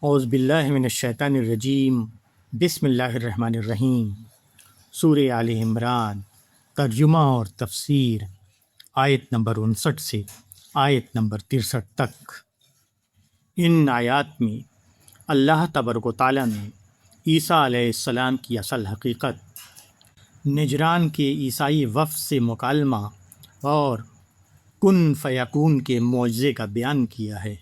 اعوذ باللہ من الشیطان الرجیم، بسم اللہ الرحمن الرحیم۔ سورہ آل عمران، ترجمہ اور تفسیر، آیت نمبر 59 سے آیت نمبر 63 تک۔ ان آیات میں اللہ تبارک و تعالیٰ نے عیسیٰ علیہ السلام کی اصل حقیقت، نجران کے عیسائی وفد سے مکالمہ اور کن فیکون کے معجزے کا بیان کیا ہے۔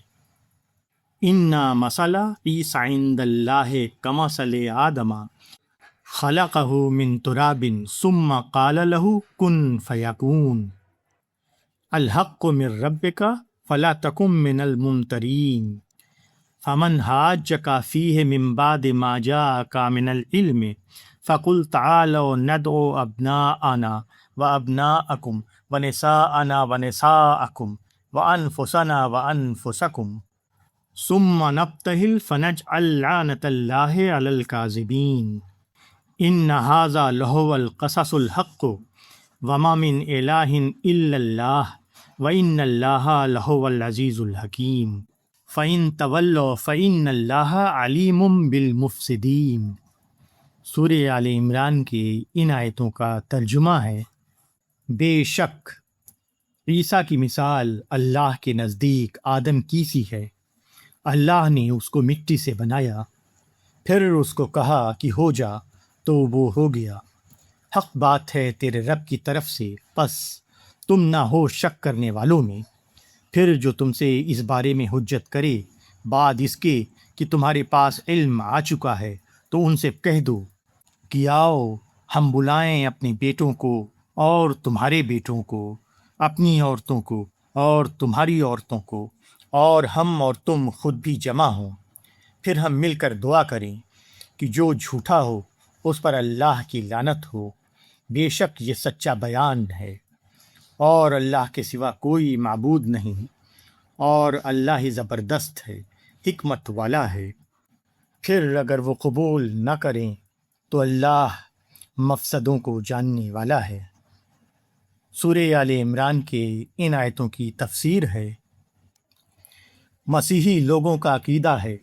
اِنَّ مَثَلَ عِیسیٰ عِندَ اللہِ کَمَثَلِ آدَمَ خَلَقَهُ مِن تُرَابٍ ثُمَّ قَالَ لَهُ كُن فَيَكُونُ الْحَقُّ مِن رَّبِّكَ فَلَا تَكُن مِّنَ الْمُمْتَرِينَ فَمَنْ حَاجَّكَ فِيهِ مِن بَعْدِ مَا جَاءَكَ مِنَ الْعِلْمِ فَقُلْ تَعَالَوْا نَدْعُ أَبْنَاءَنَا وَأَبْنَاءَكُمْ وَنِسَاءَنَا وَنِسَاءَكُمْ وَأَنفُسَنَا وَأَنفُسَكُمْ ثم نبتہل فنجعل لعنۃ اللہ علی الکاذبین ان ھذا لہو القصص الحق وما من الہ الا اللہ وان اللہ لہو العزیز الحکیم فإن تولوا فإن اللہ علیم بالمفسدین۔ سورہ آل عمران کی ان آیتوں کا ترجمہ ہے، بے شک عیسیٰ کی مثال اللہ کے نزدیک آدم کی سی ہے۔ اللہ نے اس کو مٹی سے بنایا، پھر اس کو کہا کہ ہو جا، تو وہ ہو گیا۔ حق بات ہے تیرے رب کی طرف سے، پس تم نہ ہو شک کرنے والوں میں۔ پھر جو تم سے اس بارے میں حجت کرے بعد اس کے کہ تمہارے پاس علم آ چکا ہے، تو ان سے کہہ دو کہ آؤ ہم بلائیں اپنے بیٹوں کو اور تمہارے بیٹوں کو، اپنی عورتوں کو اور تمہاری عورتوں کو، اور ہم اور تم خود بھی جمع ہوں، پھر ہم مل کر دعا کریں کہ جو جھوٹا ہو اس پر اللہ کی لعنت ہو۔ بے شک یہ سچا بیان ہے، اور اللہ کے سوا کوئی معبود نہیں، اور اللہ ہی زبردست ہے، حکمت والا ہے۔ پھر اگر وہ قبول نہ کریں تو اللہ مفسدوں کو جاننے والا ہے۔ سورہ آل عمران کے ان آیتوں کی تفسیر ہے، مسیحی لوگوں کا عقیدہ ہے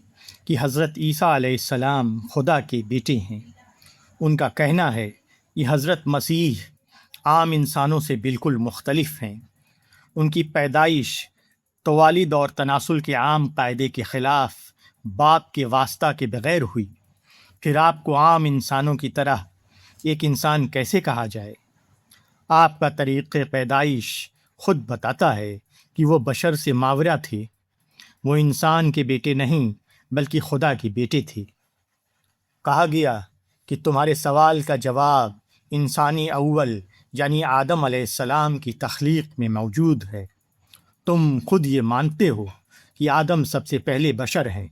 کہ حضرت عیسیٰ علیہ السلام خدا کے بیٹے ہیں۔ ان کا کہنا ہے کہ حضرت مسیح عام انسانوں سے بالکل مختلف ہیں۔ ان کی پیدائش توالد اور تناسل کے عام قاعدے کے خلاف باپ کے واسطہ کے بغیر ہوئی، پھر آپ کو عام انسانوں کی طرح ایک انسان کیسے کہا جائے؟ آپ کا طریق پیدائش خود بتاتا ہے کہ وہ بشر سے ماورا تھے، وہ انسان کے بیٹے نہیں بلکہ خدا کے بیٹے تھے۔ کہا گیا کہ تمہارے سوال کا جواب انسانی اول یعنی آدم علیہ السلام کی تخلیق میں موجود ہے۔ تم خود یہ مانتے ہو کہ آدم سب سے پہلے بشر ہیں۔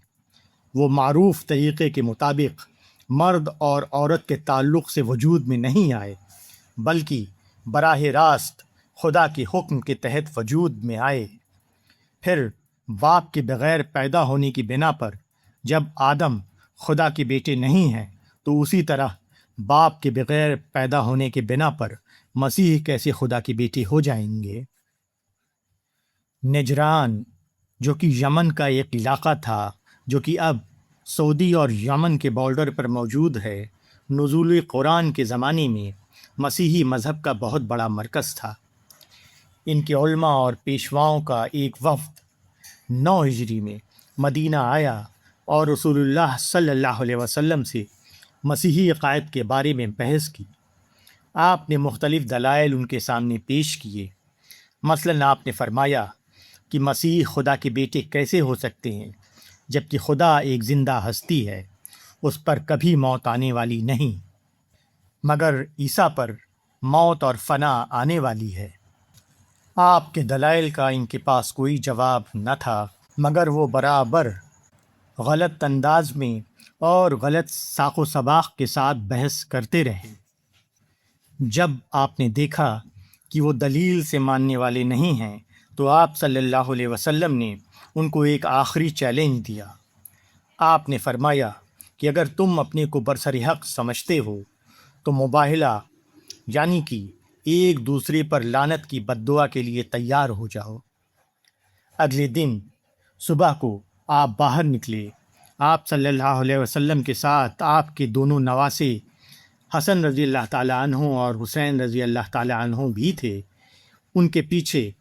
وہ معروف طریقے کے مطابق مرد اور عورت کے تعلق سے وجود میں نہیں آئے، بلکہ براہ راست خدا کے حکم کے تحت وجود میں آئے۔ پھر باپ کے بغیر پیدا ہونے کی بنا پر جب آدم خدا کے بیٹے نہیں ہیں، تو اسی طرح باپ کے بغیر پیدا ہونے کے بنا پر مسیح کیسے خدا کے بیٹے ہو جائیں گے؟ نجران، جو کہ یمن کا ایک علاقہ تھا جو کہ اب سعودی اور یمن کے بارڈر پر موجود ہے، نزول قرآن کے زمانے میں مسیحی مذہب کا بہت بڑا مرکز تھا۔ ان کے علماء اور پیشواؤں کا ایک وفد 9 ہجری میں مدینہ آیا اور رسول اللہ صلی اللہ علیہ وسلم سے مسیحی عقائد کے بارے میں بحث کی۔ آپ نے مختلف دلائل ان کے سامنے پیش کیے۔ مثلاً آپ نے فرمایا کہ مسیح خدا کے بیٹے کیسے ہو سکتے ہیں جبکہ خدا ایک زندہ ہستی ہے، اس پر کبھی موت آنے والی نہیں، مگر عیسیٰ پر موت اور فنا آنے والی ہے۔ آپ کے دلائل کا ان کے پاس کوئی جواب نہ تھا، مگر وہ برابر غلط انداز میں اور غلط ساق و سباق کے ساتھ بحث کرتے رہے۔ جب آپ نے دیکھا کہ وہ دلیل سے ماننے والے نہیں ہیں، تو آپ صلی اللہ علیہ وسلم نے ان کو ایک آخری چیلنج دیا۔ آپ نے فرمایا کہ اگر تم اپنے کو برسر حق سمجھتے ہو تو مباہلہ یعنی کہ ایک دوسرے پر لعنت کی بد دعا کے لیے تیار ہو جاؤ۔ اگلے دن صبح کو آپ باہر نکلے آپ صلی اللہ علیہ وسلم کے ساتھ آپ کے دونوں نواسے حسن رضی اللہ تعالیٰ عنہ اور حسین رضی اللہ تعالیٰ عنہ بھی تھے۔ ان کے پیچھے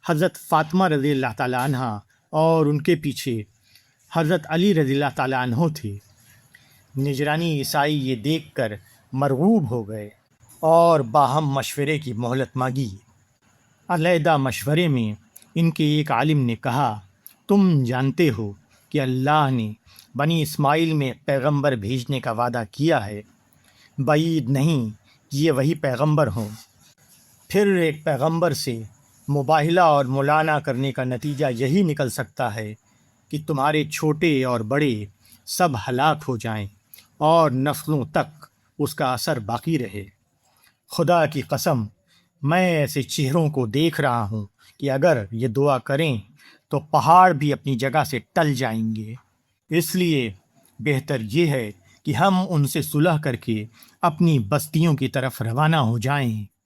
حضرت فاطمہ رضی اللہ تعالیٰ عنہ اور ان کے پیچھے حضرت علی رضی اللہ تعالیٰ عنہ تھے۔ نجرانی عیسائی یہ دیکھ کر مرغوب ہو گئے اور باہم مشورے کی مہلت مانگی۔ علیحدہ مشورے میں ان کے ایک عالم نے کہا، تم جانتے ہو کہ اللہ نے بنی اسماعیل میں پیغمبر بھیجنے کا وعدہ کیا ہے، بعید نہیں کہ یہ وہی پیغمبر ہوں۔ پھر ایک پیغمبر سے مباہلہ اور مولانا کرنے کا نتیجہ یہی نکل سکتا ہے کہ تمہارے چھوٹے اور بڑے سب ہلاک ہو جائیں اور نسلوں تک اس کا اثر باقی رہے۔ خدا کی قسم، میں ایسے چہروں کو دیکھ رہا ہوں کہ اگر یہ دعا کریں تو پہاڑ بھی اپنی جگہ سے ٹل جائیں گے۔ اس لیے بہتر یہ ہے کہ ہم ان سے صلح کر کے اپنی بستیوں کی طرف روانہ ہو جائیں۔